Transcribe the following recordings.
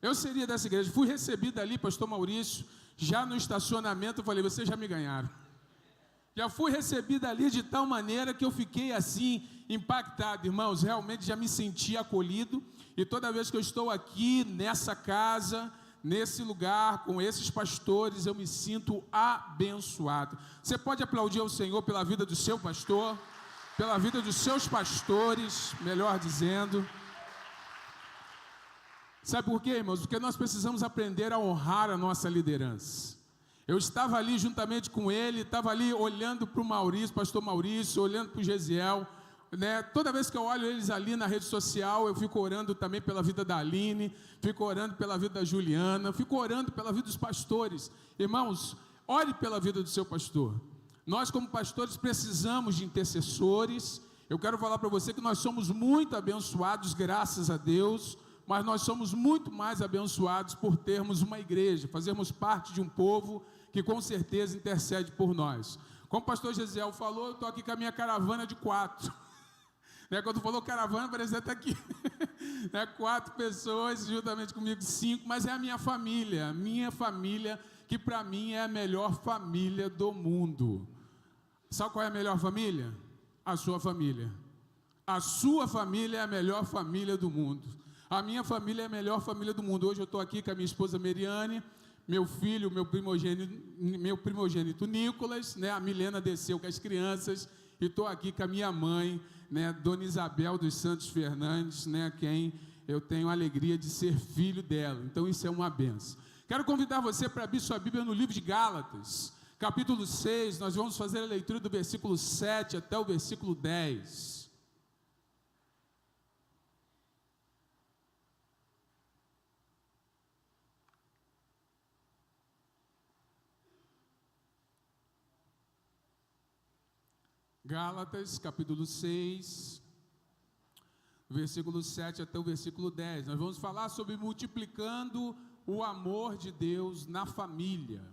Eu seria dessa igreja. Fui recebido ali, pastor Maurício, já no estacionamento, eu falei, vocês já me ganharam. Já fui recebido ali de tal maneira que eu fiquei assim, impactado, irmãos, realmente já me senti acolhido, e toda vez que eu estou aqui, nessa casa, nesse lugar, com esses pastores, eu me sinto abençoado. Você pode aplaudir ao Senhor pela vida do seu pastor, pela vida dos seus pastores, melhor dizendo. Sabe por quê, irmãos? Porque nós precisamos aprender a honrar a nossa liderança. Eu estava ali juntamente com ele, estava ali olhando para o Maurício, pastor Maurício, olhando para o Gesiel, né? Toda vez que eu olho eles ali na rede social, eu fico orando também pela vida da Aline, fico orando pela vida da Juliana, fico orando pela vida dos pastores. Irmãos, ore pela vida do seu pastor. Nós, como pastores, precisamos de intercessores. Eu quero falar para você que nós somos muito abençoados, graças a Deus, mas nós somos muito mais abençoados por termos uma igreja, fazermos parte de um povo que com certeza intercede por nós. Como o pastor Gesiel falou, eu estou aqui com a minha caravana de 4. Né, quando falou caravana, parecia até aqui. Né, 4 pessoas, juntamente comigo 5, mas é a minha família que para mim é a melhor família do mundo. Sabe qual é a melhor família? A sua família. A sua família é a melhor família do mundo. A minha família é a melhor família do mundo. Hoje eu estou aqui com a minha esposa Meriane, meu filho, meu primogênito Nicolas, né? A Milena desceu com as crianças, e estou aqui com a minha mãe, né? Dona Isabel dos Santos Fernandes, né? Quem eu tenho a alegria de ser filho dela. Então isso é uma benção. Quero convidar você para abrir sua Bíblia no livro de Gálatas, capítulo 6, nós vamos fazer a leitura do versículo 7 até o versículo 10. Gálatas, capítulo 6, versículo 7 até o versículo 10. Nós vamos falar sobre multiplicando o amor de Deus na família.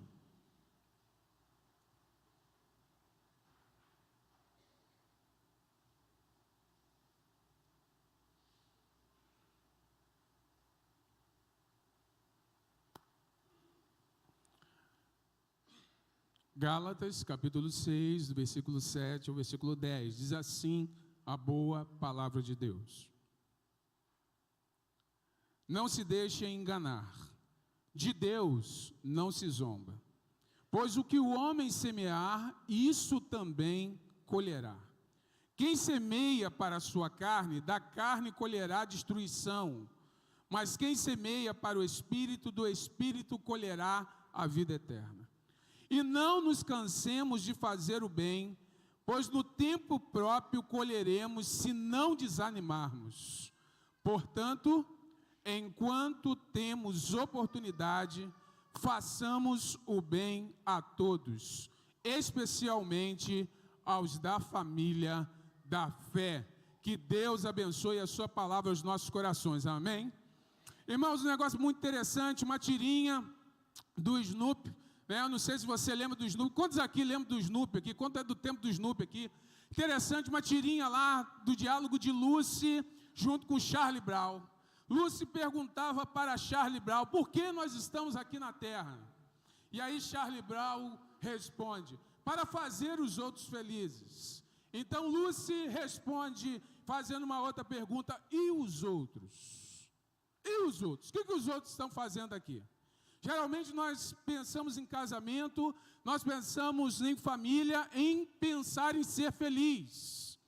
Gálatas, capítulo 6, do versículo 7 ao versículo 10, diz assim a boa palavra de Deus. Não se deixe enganar, de Deus não se zomba, pois o que o homem semear, isso também colherá. Quem semeia para a sua carne, da carne colherá destruição, mas quem semeia para o Espírito, do Espírito colherá a vida eterna. E não nos cansemos de fazer o bem, pois no tempo próprio colheremos se não desanimarmos. Portanto, enquanto temos oportunidade, façamos o bem a todos, especialmente aos da família da fé. Que Deus abençoe a sua palavra aos nossos corações, amém? Irmãos, um negócio muito interessante, uma tirinha do Snoopy. Eu não sei se você lembra do Snoopy. Quantos aqui lembram do Snoopy aqui? Quanto é do tempo do Snoopy aqui? Interessante, uma tirinha lá do diálogo de Lucy junto com Charlie Brown. Lucy perguntava para Charlie Brown, por que nós estamos aqui na Terra? E aí Charlie Brown responde, para fazer os outros felizes. Então Lucy responde, fazendo uma outra pergunta, e os outros? E os outros? O que os outros estão fazendo aqui? Geralmente nós pensamos em casamento, nós pensamos em família, em pensar em ser feliz.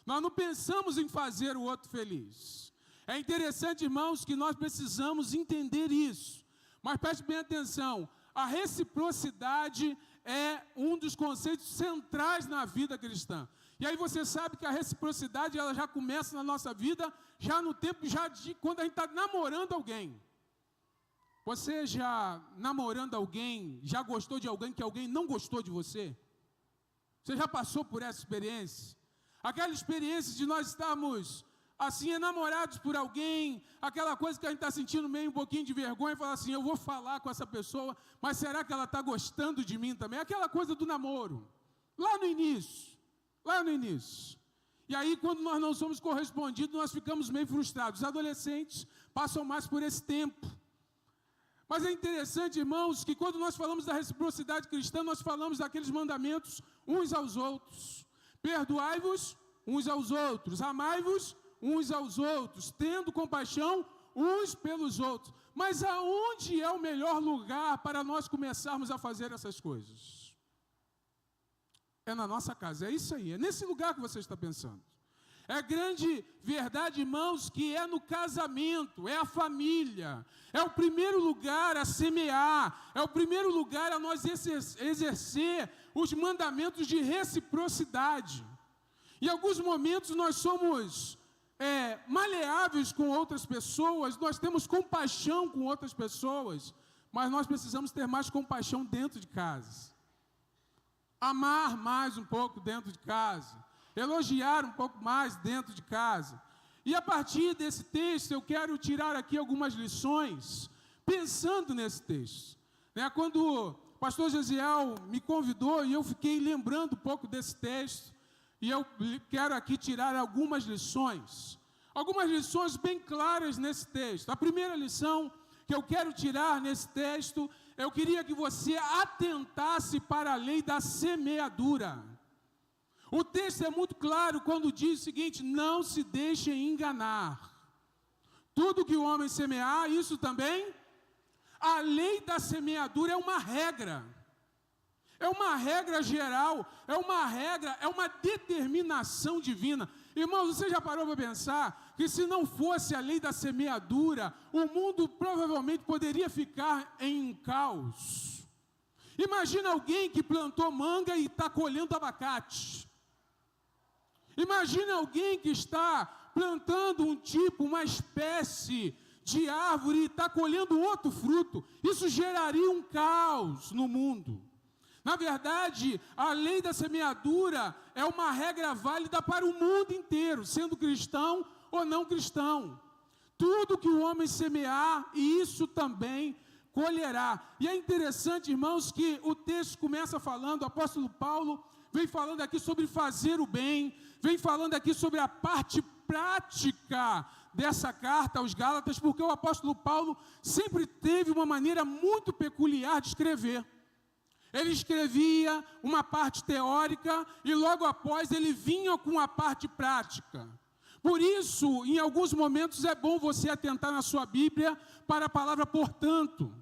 Nós não pensamos em fazer o outro feliz. É interessante, irmãos, que nós precisamos entender isso. Mas preste bem atenção, a reciprocidade é um dos conceitos centrais na vida cristã. E aí você sabe que a reciprocidade ela já começa na nossa vida, já no tempo de quando a gente está namorando alguém. Você já namorando alguém, já gostou de alguém que alguém não gostou de você? Você já passou por essa experiência? Aquela experiência de nós estarmos assim, enamorados por alguém, aquela coisa que a gente está sentindo meio um pouquinho de vergonha, e falar assim, eu vou falar com essa pessoa, mas será que ela está gostando de mim também? Aquela coisa do namoro, lá no início. E aí, quando nós não somos correspondidos, nós ficamos meio frustrados. Os adolescentes passam mais por esse tempo. Mas é interessante, irmãos, que quando nós falamos da reciprocidade cristã, nós falamos daqueles mandamentos uns aos outros. Perdoai-vos uns aos outros, amai-vos uns aos outros, tendo compaixão uns pelos outros. Mas aonde é o melhor lugar para nós começarmos a fazer essas coisas? É na nossa casa, é isso aí, é nesse lugar que você está pensando. É grande verdade, irmãos, que é no casamento, é a família, é o primeiro lugar a semear, é o primeiro lugar a nós exercer os mandamentos de reciprocidade. Em alguns momentos nós somos maleáveis com outras pessoas, nós temos compaixão com outras pessoas, mas nós precisamos ter mais compaixão dentro de casa. Amar mais um pouco dentro de casa. Elogiar um pouco mais dentro de casa. E a partir desse texto, eu quero tirar aqui algumas lições, pensando nesse texto. Quando o pastor Gesiel me convidou, e eu fiquei lembrando um pouco desse texto, e eu quero aqui tirar algumas lições bem claras nesse texto. A primeira lição que eu quero tirar nesse texto, eu queria que você atentasse para a lei da semeadura. O texto é muito claro quando diz o seguinte: não se deixem enganar. Tudo que o homem semear, isso também. A lei da semeadura é uma regra. É uma regra geral, é uma determinação divina. Irmãos, você já parou para pensar que se não fosse a lei da semeadura, o mundo provavelmente poderia ficar em um caos? Imagina alguém que plantou manga e está colhendo abacate. Imagina alguém que está plantando uma espécie de árvore e está colhendo outro fruto. Isso geraria um caos no mundo. Na verdade, a lei da semeadura é uma regra válida para o mundo inteiro, sendo cristão ou não cristão. Tudo que o homem semear, isso também colherá. E é interessante, irmãos, que o texto começa falando, o apóstolo Paulo vem falando aqui sobre fazer o bem, vem falando aqui sobre a parte prática dessa carta aos Gálatas, porque o apóstolo Paulo sempre teve uma maneira muito peculiar de escrever. Ele escrevia uma parte teórica e logo após ele vinha com a parte prática. Por isso, em alguns momentos é bom você atentar na sua Bíblia para a palavra portanto.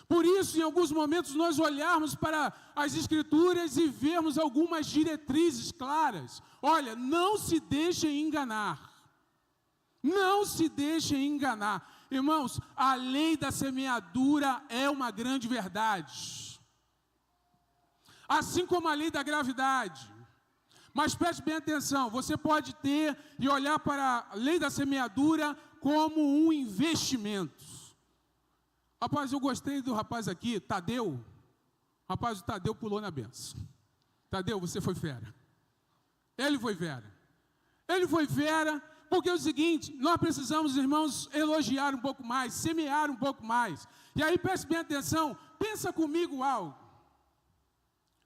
Por isso, em alguns momentos, nós olharmos para as Escrituras e vermos algumas diretrizes claras. Olha, não se deixem enganar. Não se deixem enganar. Irmãos, a lei da semeadura é uma grande verdade. Assim como a lei da gravidade. Mas preste bem atenção, você pode ter e olhar para a lei da semeadura como um investimento. Rapaz, eu gostei do rapaz aqui, Tadeu. Rapaz, o Tadeu pulou na benção. Tadeu, você foi fera. Ele foi fera. Ele foi fera, porque é o seguinte, nós precisamos, irmãos, elogiar um pouco mais, semear um pouco mais. E aí, preste bem atenção, pensa comigo algo.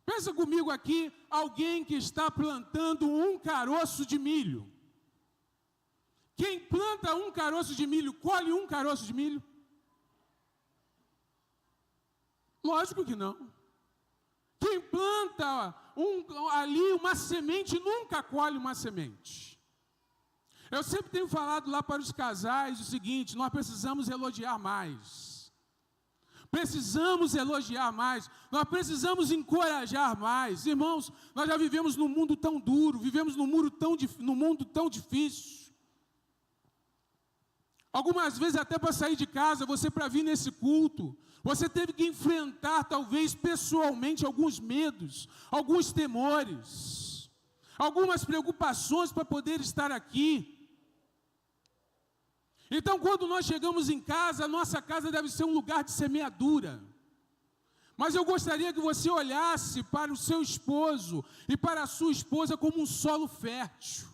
Pensa comigo aqui, alguém que está plantando um caroço de milho. Quem planta um caroço de milho, colhe um caroço de milho? Lógico que não. Quem planta ali uma semente, nunca colhe uma semente. Eu sempre tenho falado lá para os casais o seguinte, nós precisamos elogiar mais. Precisamos elogiar mais, nós precisamos encorajar mais. Irmãos, nós já vivemos num mundo tão duro, vivemos num mundo tão difícil. Algumas vezes até para sair de casa, você para vir nesse culto, você teve que enfrentar talvez pessoalmente alguns medos, alguns temores, algumas preocupações para poder estar aqui. Então, quando nós chegamos em casa, a nossa casa deve ser um lugar de semeadura. Mas eu gostaria que você olhasse para o seu esposo e para a sua esposa como um solo fértil.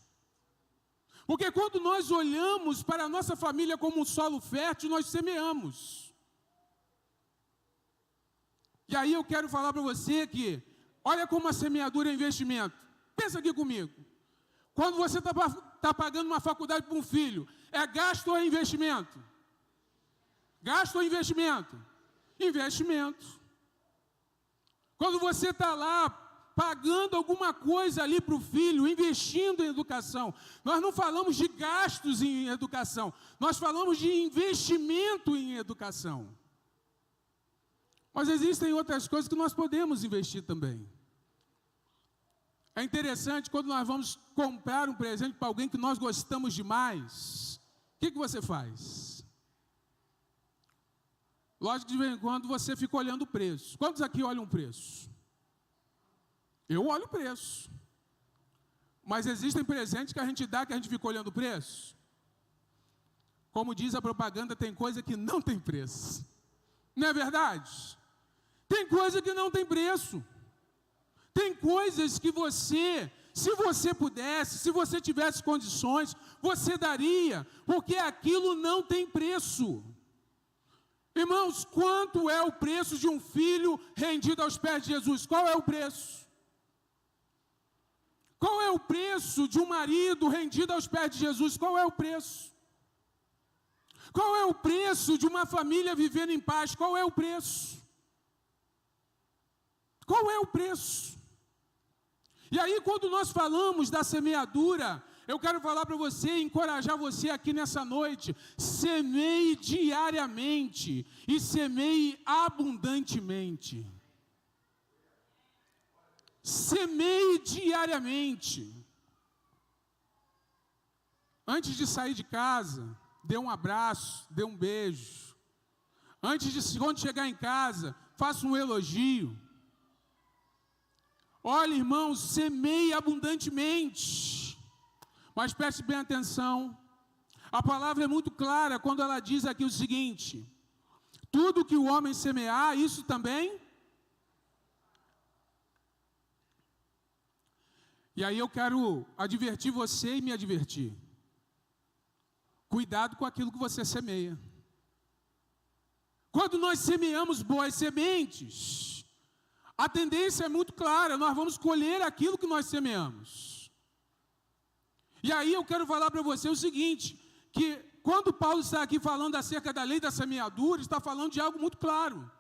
Porque quando nós olhamos para a nossa família como um solo fértil, nós semeamos. E aí eu quero falar para você que, olha como a semeadura é investimento. Pensa aqui comigo. Quando você está pagando uma faculdade para um filho, é gasto ou é investimento? Gasto ou investimento? Investimento. Quando você está lá pagando alguma coisa ali para o filho, investindo em educação, nós não falamos de gastos em educação, nós falamos de investimento em educação. Mas existem outras coisas que nós podemos investir também. É interessante quando nós vamos comprar um presente para alguém que nós gostamos demais, o que você faz? Lógico que de vez em quando você fica olhando o preço. Quantos aqui olham o preço? Eu olho o preço. Mas existem presentes que a gente dá que a gente fica olhando o preço? Como diz a propaganda, tem coisa que não tem preço. Não é verdade? Tem coisa que não tem preço. Tem coisas que você, se você pudesse, se você tivesse condições, você daria, porque aquilo não tem preço. Irmãos, quanto é o preço de um filho rendido aos pés de Jesus? Qual é o preço? Qual é o preço de um marido rendido aos pés de Jesus? Qual é o preço? Qual é o preço de uma família vivendo em paz? Qual é o preço? Qual é o preço? E aí, quando nós falamos da semeadura, eu quero falar para você, encorajar você aqui nessa noite, semeie diariamente e semeie abundantemente. Semeie diariamente. Antes de sair de casa, dê um abraço, dê um beijo. Quando chegar em casa, faça um elogio. Olha, irmãos, semeie abundantemente. Mas preste bem atenção. A palavra é muito clara quando ela diz aqui o seguinte: tudo que o homem semear, isso também. E aí eu quero advertir você e me advertir. Cuidado com aquilo que você semeia. Quando nós semeamos boas sementes, a tendência é muito clara, nós vamos colher aquilo que nós semeamos. E aí eu quero falar para você o seguinte, que quando Paulo está aqui falando acerca da lei da semeadura, está falando de algo muito claro.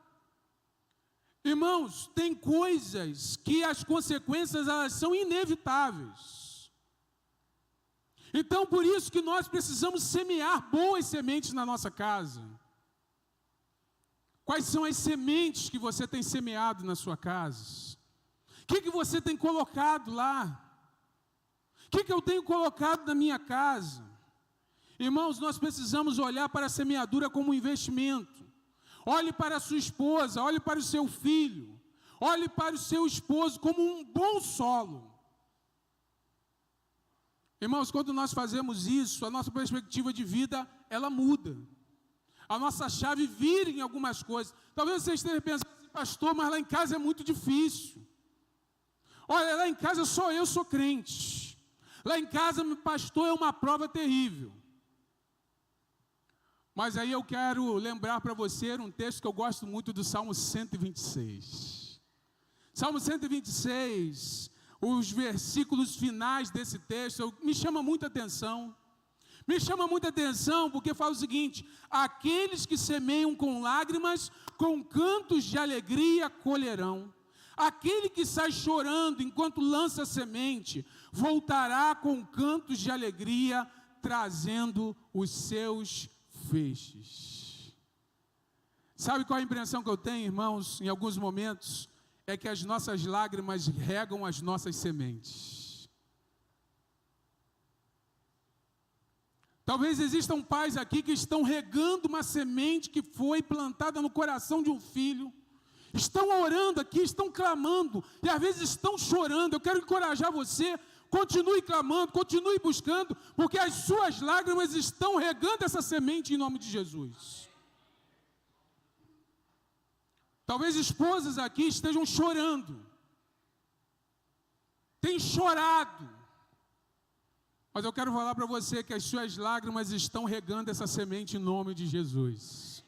Irmãos, tem coisas que as consequências elas são inevitáveis. Então, por isso que nós precisamos semear boas sementes na nossa casa. Quais são as sementes que você tem semeado na sua casa? O que você tem colocado lá? O que eu tenho colocado na minha casa? Irmãos, nós precisamos olhar para a semeadura como um investimento. Olhe para a sua esposa, olhe para o seu filho, olhe para o seu esposo como um bom solo. Irmãos, quando nós fazemos isso, a nossa perspectiva de vida, ela muda. A nossa chave vira em algumas coisas. Talvez você esteja pensando assim, pastor, mas lá em casa é muito difícil. Olha, lá em casa só eu sou crente. Lá em casa, pastor, é uma prova terrível. Mas aí eu quero lembrar para você um texto que eu gosto muito do Salmo 126. Salmo 126, os versículos finais desse texto, me chama muita atenção. Me chama muita atenção porque fala o seguinte: aqueles que semeiam com lágrimas, com cantos de alegria colherão. Aquele que sai chorando enquanto lança a semente, voltará com cantos de alegria, trazendo os seus feixes. Sabe qual é a impressão que eu tenho, irmãos, em alguns momentos? É que as nossas lágrimas regam as nossas sementes. Talvez existam pais aqui que estão regando uma semente que foi plantada no coração de um filho. Estão orando aqui, estão clamando, e às vezes estão chorando. Eu quero encorajar você, continue clamando, continue buscando, porque as suas lágrimas estão regando essa semente em nome de Jesus. Talvez esposas aqui estejam chorando, têm chorado, mas eu quero falar para você que as suas lágrimas estão regando essa semente em nome de Jesus.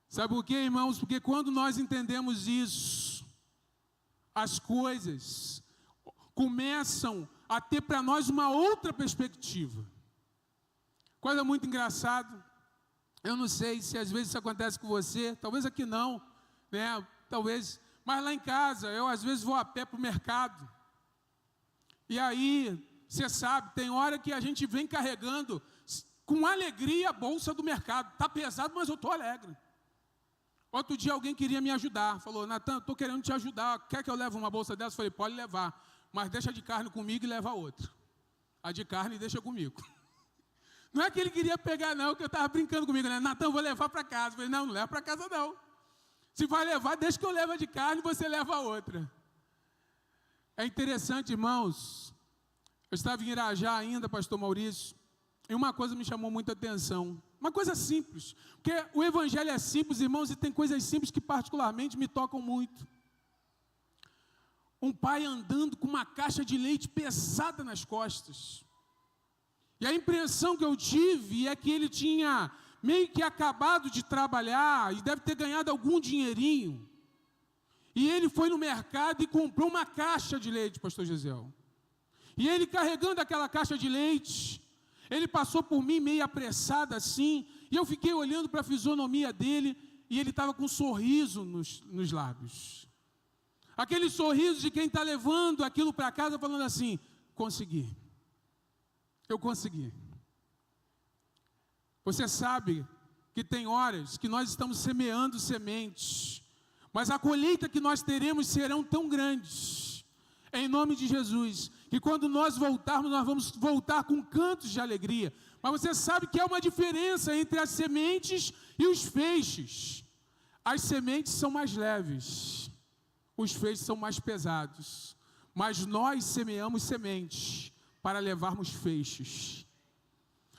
Sabe por quê, irmãos? Porque quando nós entendemos isso, as coisas começam a ter para nós uma outra perspectiva. Coisa muito engraçada. Eu não sei se às vezes isso acontece com você, talvez aqui não, né? Talvez, mas lá em casa, eu às vezes vou a pé para o mercado. E aí, você sabe, tem hora que a gente vem carregando com alegria a bolsa do mercado. Está pesado, mas eu estou alegre. Outro dia alguém queria me ajudar. Falou, Natan, estou querendo te ajudar. Quer que eu leve uma bolsa dessa? Eu falei, pode levar. Mas deixa de carne comigo e leva outra. A de carne deixa comigo. Não é que ele queria pegar, não, que eu estava brincando comigo, né? Natan, vou levar para casa. Eu falei, não leva para casa, não. Se vai levar, deixa que eu leve a de carne e você leva a outra. É interessante, irmãos. Eu estava em Irajá ainda, pastor Maurício, e uma coisa me chamou muita atenção. Uma coisa simples, porque o evangelho é simples, irmãos, e tem coisas simples que particularmente me tocam muito. Um pai andando com uma caixa de leite pesada nas costas. E a impressão que eu tive é que ele tinha meio que acabado de trabalhar e deve ter ganhado algum dinheirinho. E ele foi no mercado e comprou uma caixa de leite, pastor Gisel. E ele carregando aquela caixa de leite, ele passou por mim meio apressado assim, e eu fiquei olhando para a fisionomia dele, e ele estava com um sorriso nos lábios. Aquele sorriso de quem está levando aquilo para casa, falando assim, consegui. Eu consegui. Você sabe que tem horas que nós estamos semeando sementes, mas a colheita que nós teremos serão tão grandes, em nome de Jesus, que quando nós voltarmos, nós vamos voltar com cantos de alegria. Mas você sabe que há uma diferença entre as sementes e os feixes. As sementes são mais leves, os feixes são mais pesados, mas nós semeamos sementes para levarmos feixes.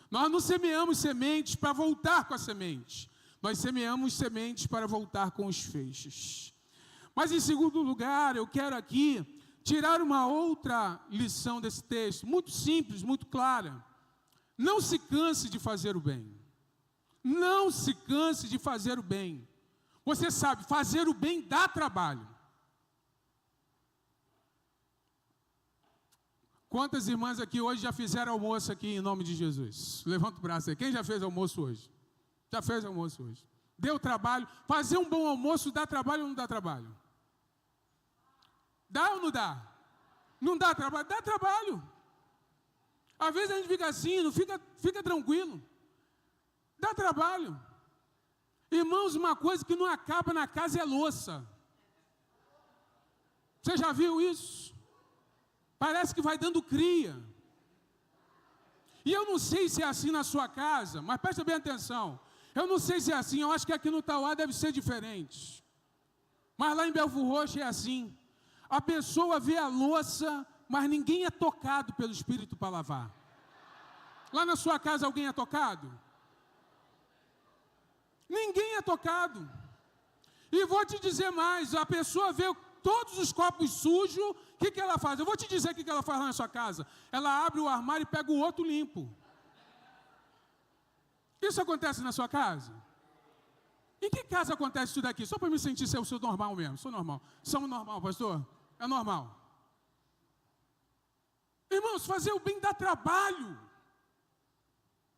Nós não semeamos sementes para voltar com a semente, nós semeamos sementes para voltar com os feixes. Mas em segundo lugar, eu quero aqui tirar uma outra lição desse texto, muito simples, muito clara. Não se canse de fazer o bem. Não se canse de fazer o bem. Você sabe, fazer o bem dá trabalho. Quantas irmãs aqui hoje já fizeram almoço aqui em nome de Jesus? Levanta o braço aí. Quem já fez almoço hoje? Já fez almoço hoje. Deu trabalho. Fazer um bom almoço dá trabalho ou não dá trabalho? Dá ou não dá? Não dá trabalho? Dá trabalho. Às vezes a gente fica assim, não fica tranquilo. Dá trabalho. Irmãos, uma coisa que não acaba na casa é louça. Você já viu isso? Parece que vai dando cria. E eu não sei se é assim na sua casa, mas presta bem atenção. Eu não sei se é assim, eu acho que aqui no Tauá deve ser diferente. Mas lá em Belford Roxo é assim. A pessoa vê a louça, mas ninguém é tocado pelo Espírito para lavar. Lá na sua casa alguém é tocado? Ninguém é tocado. E vou te dizer mais, a pessoa vê todos os copos sujos, o que ela faz? Eu vou te dizer o que ela faz lá na sua casa. Ela abre o armário e pega o outro limpo. Isso acontece na sua casa? Em que casa acontece isso daqui? Só para me sentir ser o seu normal mesmo. Sou normal. Somos normal, pastor? É normal. Irmãos, fazer o bem dá trabalho.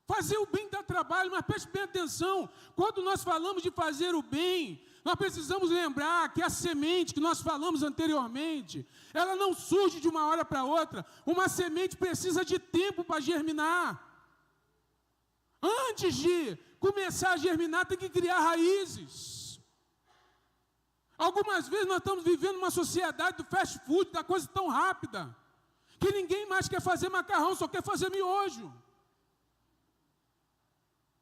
Fazer o bem dá trabalho, mas preste bem atenção. Quando nós falamos de fazer o bem, nós precisamos lembrar que a semente que nós falamos anteriormente, ela não surge de uma hora para outra. Uma semente precisa de tempo para germinar. Antes de começar a germinar, tem que criar raízes. Algumas vezes nós estamos vivendo uma sociedade do fast food, da coisa tão rápida, que ninguém mais quer fazer macarrão, só quer fazer miojo.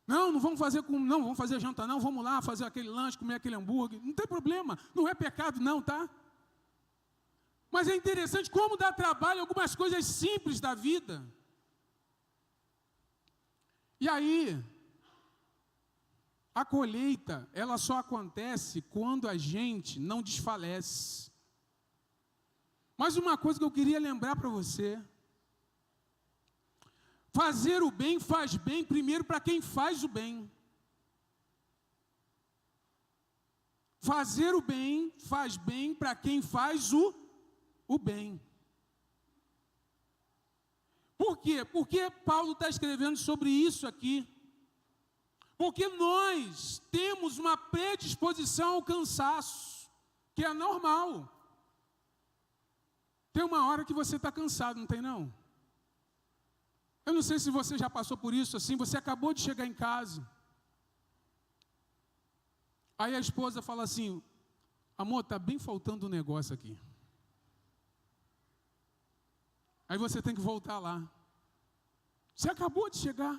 Não vamos fazer não vamos fazer janta não, vamos lá fazer aquele lanche, comer aquele hambúrguer. Não tem problema, não é pecado não, tá? Mas é interessante como dá trabalho algumas coisas simples da vida. E aí, a colheita, ela só acontece quando a gente não desfalece. Mas uma coisa que eu queria lembrar para você: fazer o bem faz bem primeiro para quem faz o bem. Fazer o bem faz bem para quem faz o bem. Por quê? Porque Paulo está escrevendo sobre isso aqui. Porque nós temos uma predisposição ao cansaço, que é normal. Tem uma hora que você está cansado, não tem não? Eu não sei se você já passou por isso assim, você acabou de chegar em casa. Aí a esposa fala assim, amor, está bem faltando um negócio aqui. Aí você tem que voltar lá. Você acabou de chegar.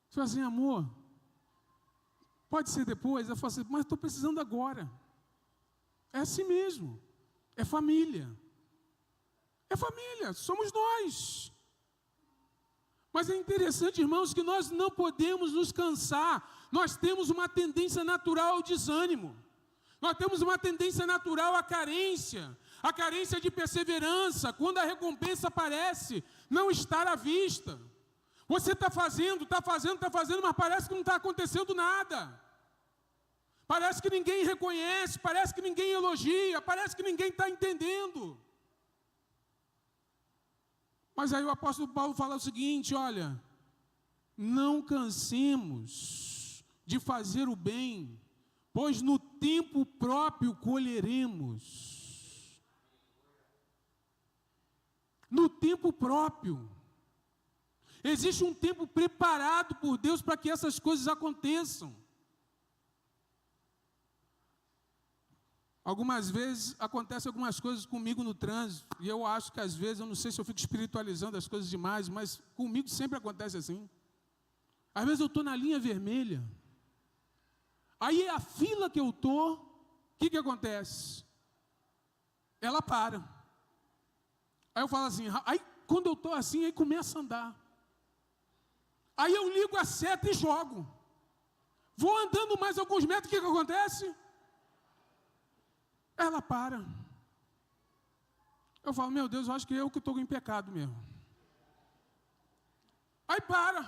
Você fala assim, amor, pode ser depois? Eu falo assim, mas estou precisando agora. É assim mesmo. É família. É família, somos nós. Mas é interessante, irmãos, que nós não podemos nos cansar. Nós temos uma tendência natural ao desânimo. Nós temos uma tendência natural à carência. A carência de perseverança, quando a recompensa aparece, não estar à vista. Você está fazendo, mas parece que não está acontecendo nada. Parece que ninguém reconhece, parece que ninguém elogia, parece que ninguém está entendendo. Mas aí o apóstolo Paulo fala o seguinte, olha, não cansemos de fazer o bem, pois no tempo próprio colheremos. No tempo próprio. Existe um tempo preparado por Deus para que essas coisas aconteçam. Algumas vezes acontecem algumas coisas comigo no trânsito, e eu acho que às vezes, eu não sei se eu fico espiritualizando as coisas demais, mas comigo sempre acontece assim. Às vezes eu estou na linha vermelha, aí a fila que eu estou, o que acontece? Ela para. Aí eu falo assim, aí quando eu estou assim, aí começa a andar. Aí eu ligo a seta e jogo. Vou andando mais alguns metros, o que acontece? Ela para. Eu falo, meu Deus, eu acho que eu que estou em pecado mesmo. Aí para.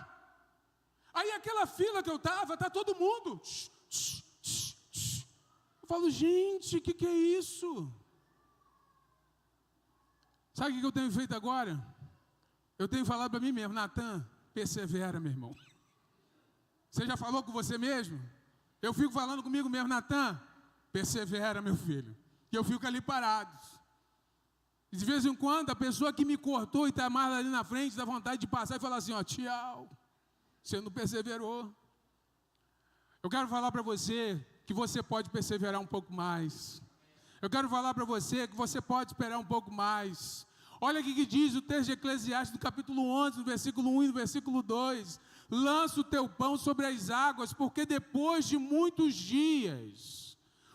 Aí aquela fila que eu estava, está todo mundo. Eu falo, gente, o que é isso? Sabe o que eu tenho feito agora? Eu tenho falado para mim mesmo, Natan, persevera, meu irmão. Você já falou com você mesmo? Eu fico falando comigo mesmo, Natan, persevera, meu filho. Que eu fico ali parado. De vez em quando, a pessoa que me cortou e está mais ali na frente, dá vontade de passar e falar assim, ó, tchau, você não perseverou. Eu quero falar para você que você pode perseverar um pouco mais. Eu quero falar para você que você pode esperar um pouco mais. Olha o que diz o texto de Eclesiastes, do capítulo 11, no versículo 1 e no versículo 2. Lança o teu pão sobre as águas, porque depois de muitos dias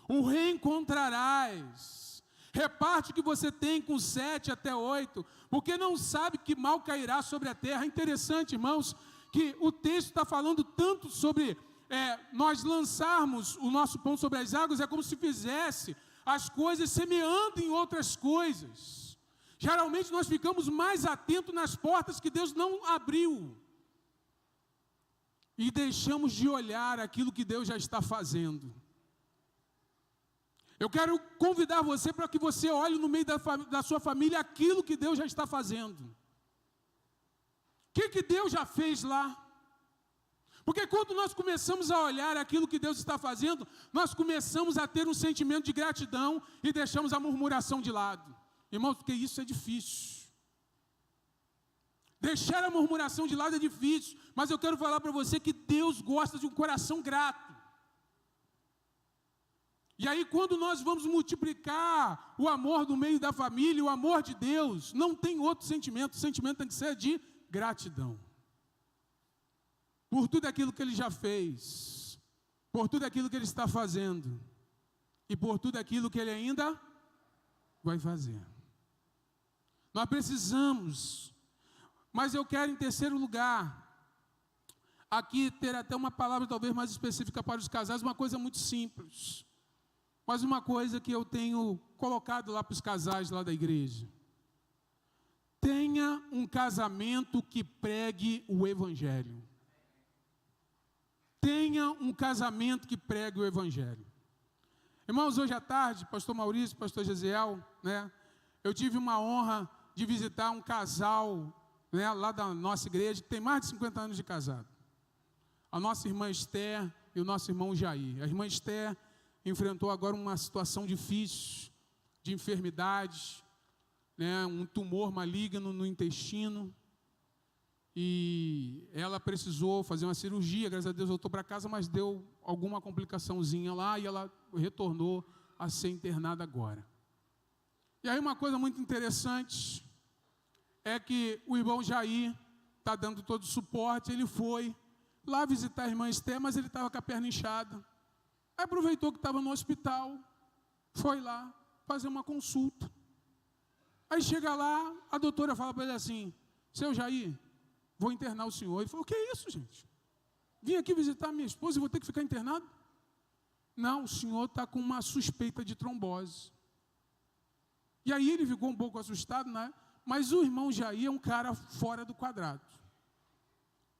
o reencontrarás. Reparte o que você tem com 7 até 8, porque não sabe que mal cairá sobre a terra. É interessante, irmãos, que o texto está falando tanto sobre nós lançarmos o nosso pão sobre as águas, é como se fizesse as coisas semeando em outras coisas. Geralmente nós ficamos mais atentos nas portas que Deus não abriu. E deixamos de olhar aquilo que Deus já está fazendo. Eu quero convidar você para que você olhe no meio da sua família aquilo que Deus já está fazendo. O que Deus já fez lá? Porque quando nós começamos a olhar aquilo que Deus está fazendo, nós começamos a ter um sentimento de gratidão e deixamos a murmuração de lado. Irmãos, porque isso é difícil. Deixar a murmuração de lado é difícil, mas eu quero falar para você que Deus gosta de um coração grato. E aí, quando nós vamos multiplicar o amor no meio da família, o amor de Deus, não tem outro sentimento, o sentimento tem que ser de gratidão. Por tudo aquilo que Ele já fez, por tudo aquilo que Ele está fazendo, e por tudo aquilo que Ele ainda vai fazer. Nós precisamos, mas eu quero em terceiro lugar, aqui ter até uma palavra talvez mais específica para os casais, uma coisa muito simples. Mas uma coisa que eu tenho colocado lá para os casais lá da igreja. Tenha um casamento que pregue o Evangelho. Tenha um casamento que pregue o Evangelho. Irmãos, hoje à tarde, pastor Maurício, pastor Gesiel, eu tive uma honra de visitar um casal, lá da nossa igreja, que tem mais de 50 anos de casado. a nossa irmã Esther e o nosso irmão Jair. A irmã Esther enfrentou agora uma situação difícil, de enfermidade, né, um tumor maligno no intestino, e ela precisou fazer uma cirurgia, graças a Deus voltou para casa, mas deu alguma complicaçãozinha lá, e ela retornou a ser internada agora. E aí uma coisa muito interessante, é que o irmão Jair está dando todo o suporte, ele foi lá visitar a irmã Esther, mas ele estava com a perna inchada. Aí aproveitou que estava no hospital, foi lá fazer uma consulta. Aí chega lá, a doutora fala para ele assim: seu Jair, vou internar o senhor. Ele falou: o que é isso, gente? Vim aqui visitar minha esposa e vou ter que ficar internado? Não, o senhor está com uma suspeita de trombose. E aí ele ficou um pouco assustado, né? Mas o irmão Jair é um cara fora do quadrado.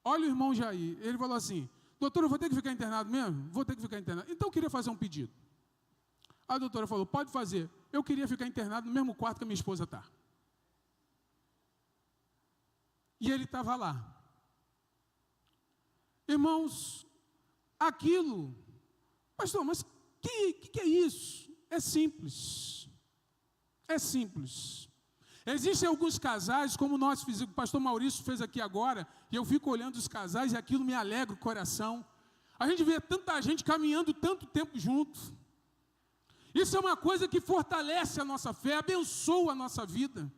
Olha o irmão Jair, ele falou assim: doutor, eu vou ter que ficar internado mesmo? Vou ter que ficar internado. Então eu queria fazer um pedido. A doutora falou: pode fazer. Eu queria ficar internado no mesmo quarto que a minha esposa está. E ele estava lá. Irmãos, aquilo, pastor, mas que é isso? É simples. É simples. Existem alguns casais, como nós fizemos, o pastor Maurício fez aqui agora, e eu fico olhando os casais e aquilo me alegra o coração. A gente vê tanta gente caminhando tanto tempo junto. Isso é uma coisa que fortalece a nossa fé, abençoa a nossa vida.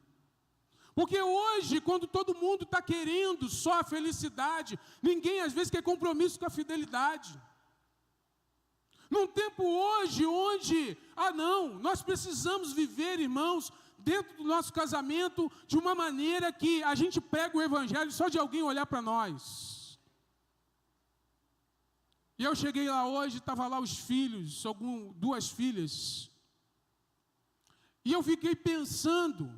Porque hoje, quando todo mundo está querendo só a felicidade, ninguém às vezes quer compromisso com a fidelidade. Num tempo hoje onde, nós precisamos viver, irmãos, dentro do nosso casamento, de uma maneira que a gente prega o evangelho só de alguém olhar para nós. E eu cheguei lá hoje, estava lá os filhos, duas filhas, e eu fiquei pensando,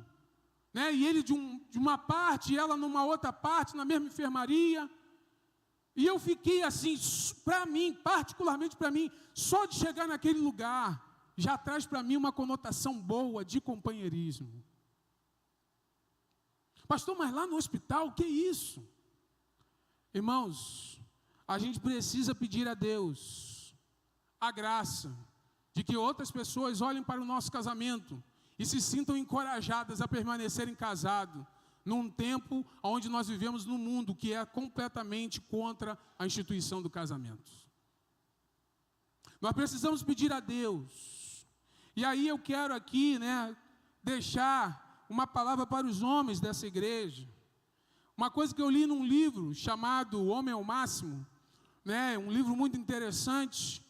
né, e ele de uma parte, e ela numa outra parte, na mesma enfermaria, e eu fiquei assim, para mim, particularmente para mim, só de chegar naquele lugar, já traz para mim uma conotação boa de companheirismo. Pastor, mas lá no hospital, o que é isso? Irmãos, a gente precisa pedir a Deus a graça de que outras pessoas olhem para o nosso casamento e se sintam encorajadas a permanecerem casados num tempo onde nós vivemos num mundo que é completamente contra a instituição do casamento. Nós precisamos pedir a Deus. E aí eu quero aqui, né, deixar uma palavra para os homens dessa igreja. Uma coisa que eu li num livro chamado O Homem é o Máximo, né, um livro muito interessante,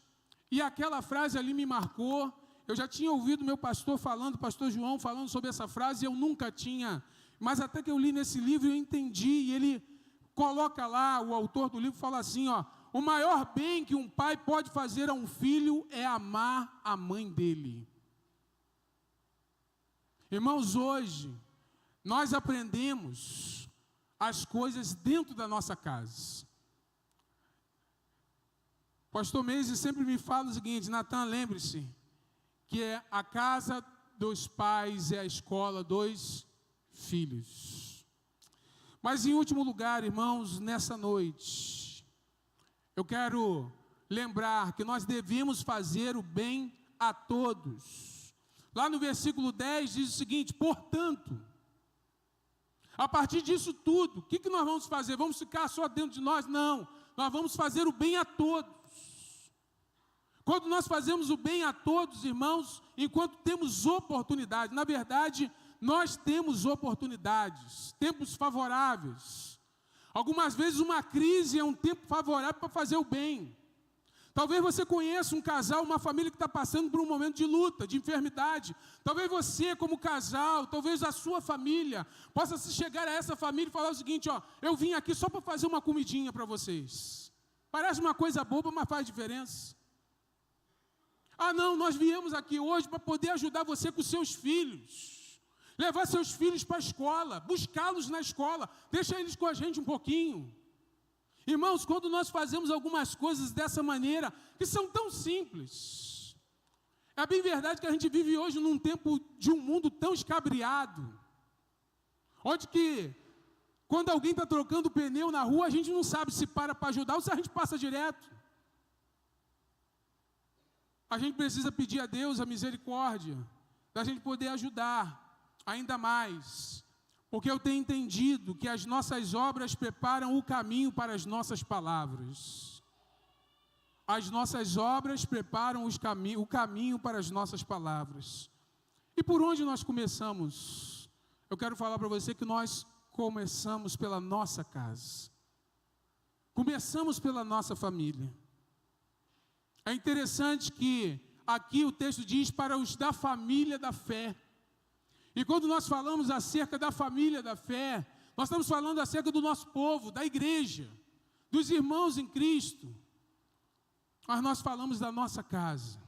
e aquela frase ali me marcou. Eu já tinha ouvido meu pastor falando, pastor João falando sobre essa frase, e eu nunca tinha, mas até que eu li nesse livro eu entendi, e ele coloca lá, o autor do livro fala assim, o maior bem que um pai pode fazer a um filho é amar a mãe dele. Irmãos, hoje, nós aprendemos as coisas dentro da nossa casa. Pastor Meise sempre me fala o seguinte: Natan, lembre-se que a casa dos pais é a escola dos filhos. Mas em último lugar, irmãos, nessa noite, eu quero lembrar que nós devemos fazer o bem a todos. Lá no versículo 10 diz o seguinte: portanto, a partir disso tudo, o que nós vamos fazer? Vamos ficar só dentro de nós? Não, nós vamos fazer o bem a todos. Quando nós fazemos o bem a todos, irmãos, enquanto temos oportunidade, na verdade, nós temos oportunidades, tempos favoráveis. Algumas vezes uma crise é um tempo favorável para fazer o bem. Talvez você conheça um casal, uma família que está passando por um momento de luta, de enfermidade. Talvez você, como casal, talvez a sua família, possa se chegar a essa família e falar o seguinte: eu vim aqui só para fazer uma comidinha para vocês. Parece uma coisa boba, mas faz diferença. Não, nós viemos aqui hoje para poder ajudar você com seus filhos. Levar seus filhos para a escola, buscá-los na escola, deixa eles com a gente um pouquinho. Irmãos, quando nós fazemos algumas coisas dessa maneira, que são tão simples, é bem verdade que a gente vive hoje num tempo de um mundo tão escabriado, onde que Quando alguém está trocando pneu na rua, a gente não sabe se para ajudar ou se a gente passa direto. A gente precisa pedir a Deus a misericórdia, da gente poder ajudar ainda mais. Porque eu tenho entendido que as nossas obras preparam o caminho para as nossas palavras. As nossas obras preparam o caminho para as nossas palavras. E por onde nós começamos? Eu quero falar para você que nós começamos pela nossa casa. Começamos pela nossa família. É interessante que aqui o texto diz para os da família da fé. E quando nós falamos acerca da família da fé, nós estamos falando acerca do nosso povo, da igreja, dos irmãos em Cristo. Mas nós falamos da nossa casa.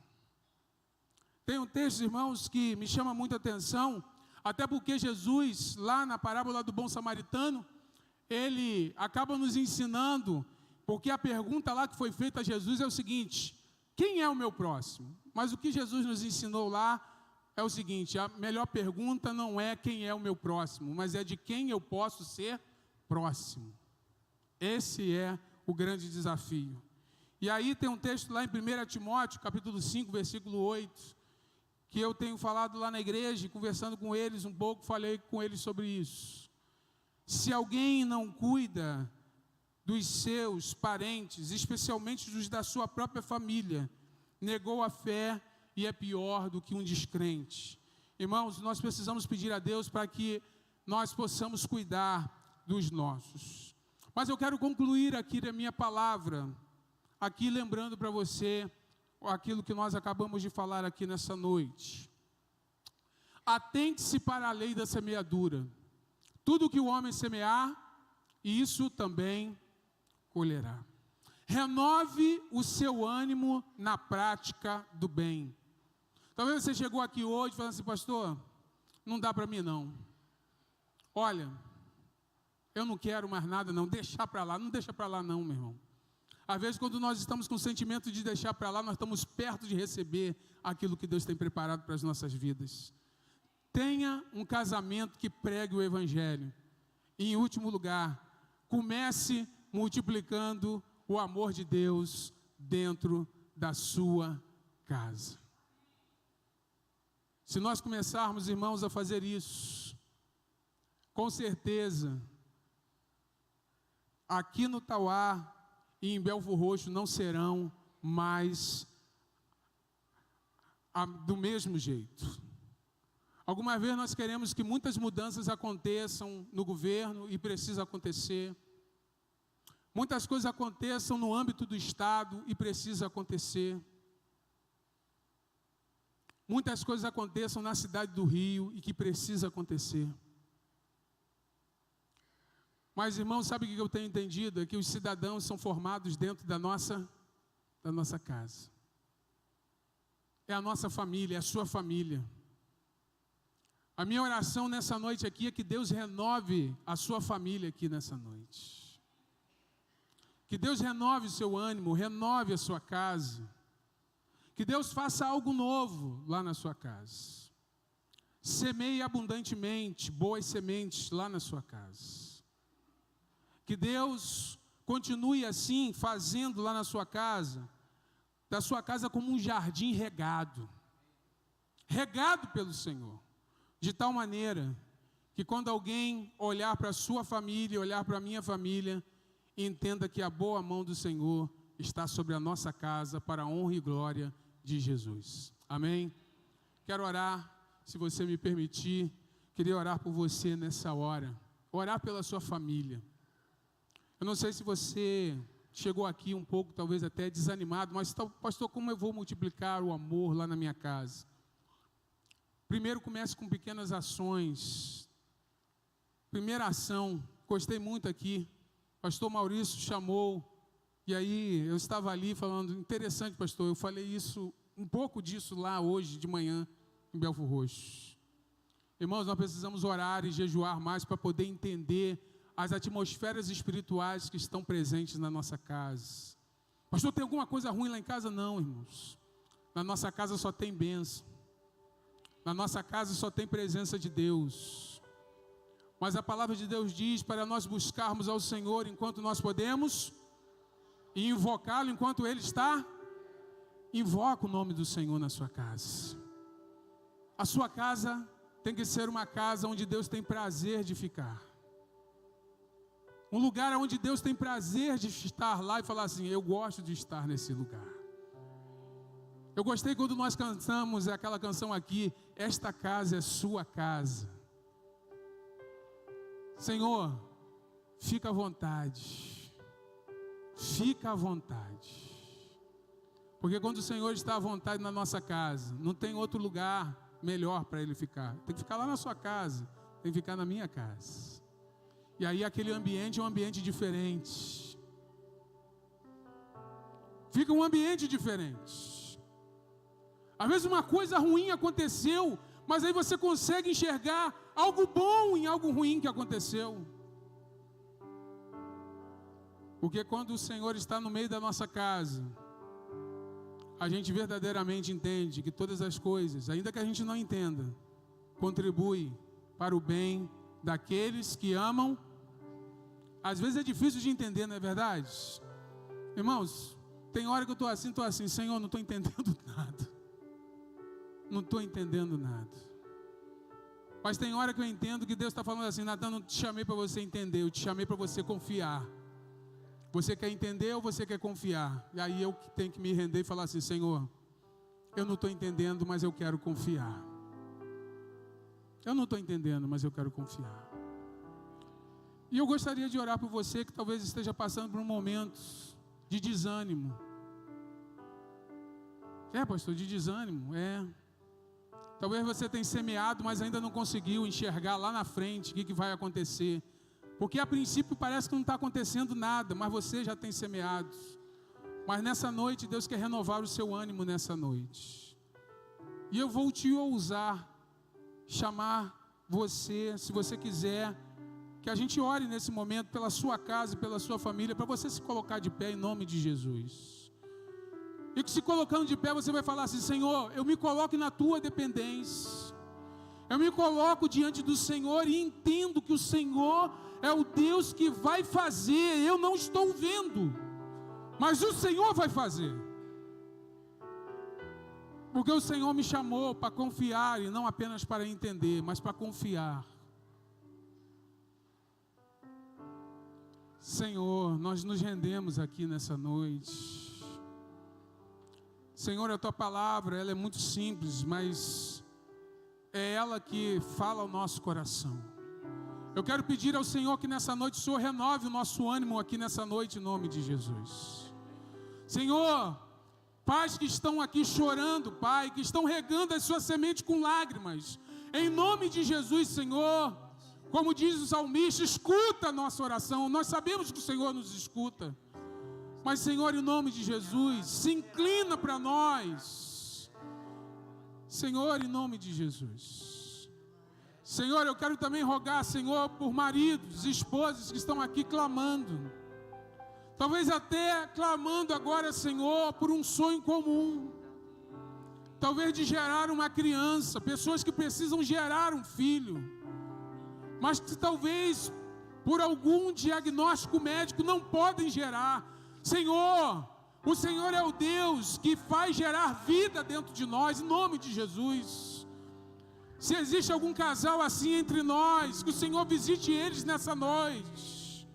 Tem um texto, irmãos, que me chama muita atenção, até porque Jesus, lá na parábola do bom samaritano, ele acaba nos ensinando, porque a pergunta lá que foi feita a Jesus é o seguinte: quem é o meu próximo? Mas o que Jesus nos ensinou lá é o seguinte: a melhor pergunta não é quem é o meu próximo, mas é de quem eu posso ser próximo. Esse é o grande desafio. E aí tem um texto lá em 1 Timóteo, capítulo 5, versículo 8, que eu tenho falado lá na igreja, conversando com eles um pouco, falei com eles sobre isso. Se alguém não cuida dos seus parentes, especialmente dos da sua própria família, negou a fé e é pior do que um descrente. Irmãos, nós precisamos pedir a Deus para que nós possamos cuidar dos nossos. Mas eu quero concluir aqui a minha palavra, aqui lembrando para você aquilo que nós acabamos de falar aqui nessa noite. Atente-se para a lei da semeadura. Tudo que o homem semear, isso também colherá. Renove o seu ânimo na prática do bem. Talvez você chegou aqui hoje falando assim: pastor, não dá para mim não. Olha, eu não quero mais nada não, deixar para lá. Não deixa para lá não, meu irmão. Às vezes, quando nós estamos com o sentimento de deixar para lá, nós estamos perto de receber aquilo que Deus tem preparado para as nossas vidas. Tenha um casamento que pregue o Evangelho. E, em último lugar, comece multiplicando o amor de Deus dentro da sua casa. Se nós começarmos, irmãos, a fazer isso, com certeza, aqui no Tauá e em Belfor Roxo não serão mais do mesmo jeito. Alguma vez nós queremos que muitas mudanças aconteçam no governo e precisa acontecer. Muitas coisas aconteçam no âmbito do Estado e precisa acontecer. Muitas coisas aconteçam na cidade do Rio e que precisa acontecer. Mas, irmãos, sabe o que eu tenho entendido? É que os cidadãos são formados dentro da nossa casa. É a nossa família, é a sua família. A minha oração nessa noite aqui é que Deus renove a sua família aqui nessa noite. Que Deus renove o seu ânimo, renove a sua casa. Que Deus faça algo novo lá na sua casa. Semeie abundantemente boas sementes lá na sua casa. Que Deus continue assim, fazendo lá na sua casa, da sua casa como um jardim regado. Regado pelo Senhor. De tal maneira que quando alguém olhar para a sua família, olhar para a minha família, entenda que a boa mão do Senhor está sobre a nossa casa para a honra e glória de Jesus. Amém? Quero orar, se você me permitir, queria orar por você nessa hora. Orar pela sua família. Eu não sei se você chegou aqui um pouco, talvez até desanimado, mas, pastor, como eu vou multiplicar o amor lá na minha casa? Primeiro comece com pequenas ações. Primeira ação, gostei muito aqui, pastor Maurício chamou, e aí eu estava ali falando, interessante, pastor, eu falei isso, um pouco disso lá hoje de manhã, em Belfor Roxo. Irmãos, nós precisamos orar e jejuar mais para poder entender as atmosferas espirituais que estão presentes na nossa casa. Pastor, tem alguma coisa ruim lá em casa? Não, irmãos. Na nossa casa só tem bênção. Na nossa casa só tem presença de Deus. Mas a palavra de Deus diz para nós buscarmos ao Senhor enquanto nós podemos e invocá-lo enquanto Ele está. Invoca o nome do Senhor na sua casa. A sua casa tem que ser uma casa onde Deus tem prazer de ficar. Um lugar onde Deus tem prazer de estar lá e falar assim: eu gosto de estar nesse lugar. Eu gostei quando nós cantamos aquela canção aqui: esta casa é sua casa. Senhor, fica à vontade. Fica à vontade. Porque quando o Senhor está à vontade na nossa casa, não tem outro lugar melhor para Ele ficar. Tem que ficar lá na sua casa, tem que ficar na minha casa. E aí aquele ambiente é um ambiente diferente. Fica um ambiente diferente. Às vezes uma coisa ruim aconteceu, mas aí você consegue enxergar algo bom em algo ruim que aconteceu. Porque quando o Senhor está no meio da nossa casa, a gente verdadeiramente entende que todas as coisas, ainda que a gente não entenda, contribuem para o bem daqueles que amam. Às vezes é difícil de entender, não é verdade? Irmãos, tem hora que eu estou assim, Senhor, não estou entendendo nada. Não estou entendendo nada. Mas tem hora que eu entendo que Deus está falando assim: Natan, não te chamei para você entender, eu te chamei para você confiar. Você quer entender ou você quer confiar? E aí eu tenho que me render e falar assim: Senhor, eu não estou entendendo, mas eu quero confiar. Eu não estou entendendo, mas eu quero confiar. E eu gostaria de orar por você que talvez esteja passando por um momento de desânimo. Pastor, de desânimo, Talvez você tenha semeado, mas ainda não conseguiu enxergar lá na frente o que vai acontecer. Porque a princípio parece que não está acontecendo nada, mas você já tem semeado. Mas nessa noite, Deus quer renovar o seu ânimo nessa noite. E eu vou te ousar, chamar você, se você quiser, que a gente ore nesse momento pela sua casa e pela sua família, para você se colocar de pé em nome de Jesus. E que se colocando de pé, você vai falar assim: Senhor, eu me coloco na tua dependência. Eu me coloco diante do Senhor e entendo que o Senhor é o Deus que vai fazer. Eu não estou vendo, mas o Senhor vai fazer. Porque o Senhor me chamou para confiar e não apenas para entender, mas para confiar. Senhor, nós nos rendemos aqui nessa noite. Senhor, a tua palavra, ela é muito simples, mas é ela que fala ao nosso coração. Eu quero pedir ao Senhor que nessa noite o Senhor renove o nosso ânimo aqui nessa noite, em nome de Jesus. Senhor, pais que estão aqui chorando, Pai, que estão regando as suas sementes com lágrimas, em nome de Jesus, Senhor, como diz o salmista, escuta a nossa oração. Nós sabemos que o Senhor nos escuta, mas Senhor, em nome de Jesus, se inclina para nós. Senhor, em nome de Jesus. Senhor, eu quero também rogar, Senhor, por maridos e esposas que estão aqui clamando. Talvez até clamando agora, Senhor, por um sonho comum. Talvez de gerar uma criança, pessoas que precisam gerar um filho. Mas que talvez, por algum diagnóstico médico, não podem gerar. Senhor, o Senhor é o Deus que faz gerar vida dentro de nós, em nome de Jesus. Se existe algum casal assim entre nós, que o Senhor visite eles nessa noite,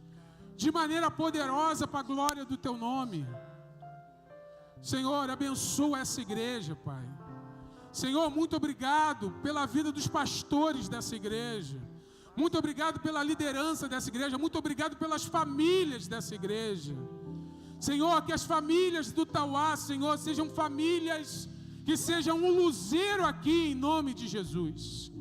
de maneira poderosa para a glória do Teu nome. Senhor, abençoa essa igreja, Pai. Senhor, muito obrigado pela vida dos pastores dessa igreja. Muito obrigado pela liderança dessa igreja. Muito obrigado pelas famílias dessa igreja. Senhor, que as famílias do Tauá, Senhor, sejam famílias que sejam um luzeiro aqui em nome de Jesus.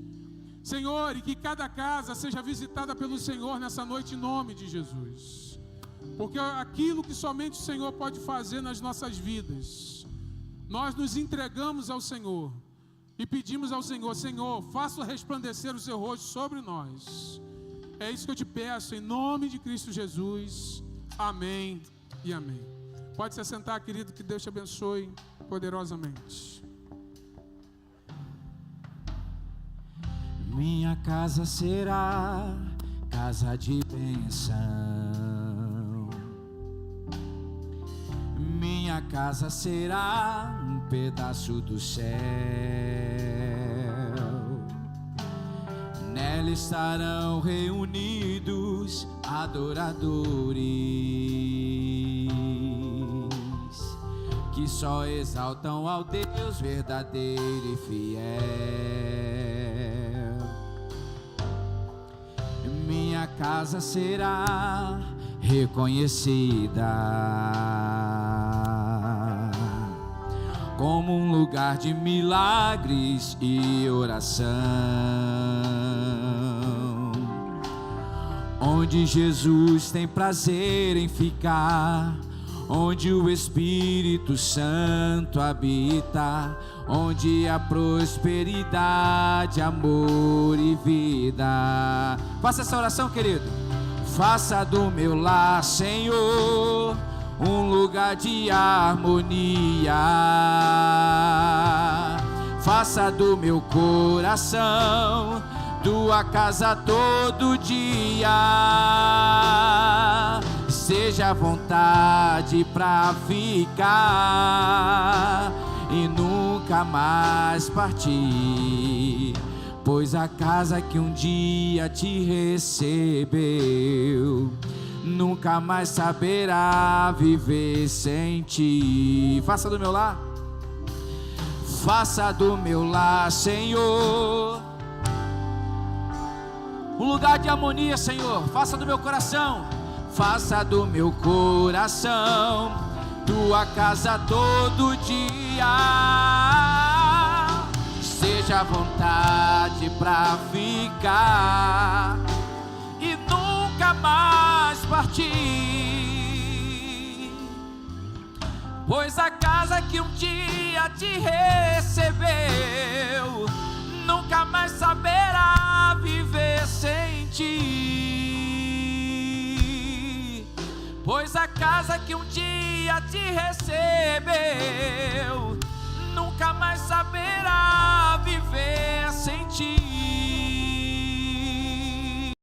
Senhor, e que cada casa seja visitada pelo Senhor nessa noite em nome de Jesus. Porque aquilo que somente o Senhor pode fazer nas nossas vidas, nós nos entregamos ao Senhor e pedimos ao Senhor: Senhor, faça resplandecer o seu rosto sobre nós. É isso que eu te peço em nome de Cristo Jesus. Amém e amém. Pode se assentar, querido, que Deus te abençoe poderosamente. Minha casa será casa de bênção. Minha casa será um pedaço do céu. Nela estarão reunidos adoradores que só exaltam ao Deus verdadeiro e fiel. Minha casa será reconhecida como um lugar de milagres e oração, onde Jesus tem prazer em ficar, onde o Espírito Santo habita, onde há prosperidade, amor e vida. Faça essa oração, querido. Faça do meu lar, Senhor, um lugar de harmonia. Faça do meu coração tua casa todo dia. Seja vontade pra ficar e nunca mais partir, pois a casa que um dia te recebeu nunca mais saberá viver sem ti. Faça do meu lar, faça do meu lar, Senhor, um lugar de harmonia, Senhor. Faça do meu coração, faça do meu coração tua casa todo dia. Seja vontade pra ficar e nunca mais partir, pois a casa que um dia te recebeu nunca mais saberá viver sem ti, pois a casa que um dia te recebeu nunca mais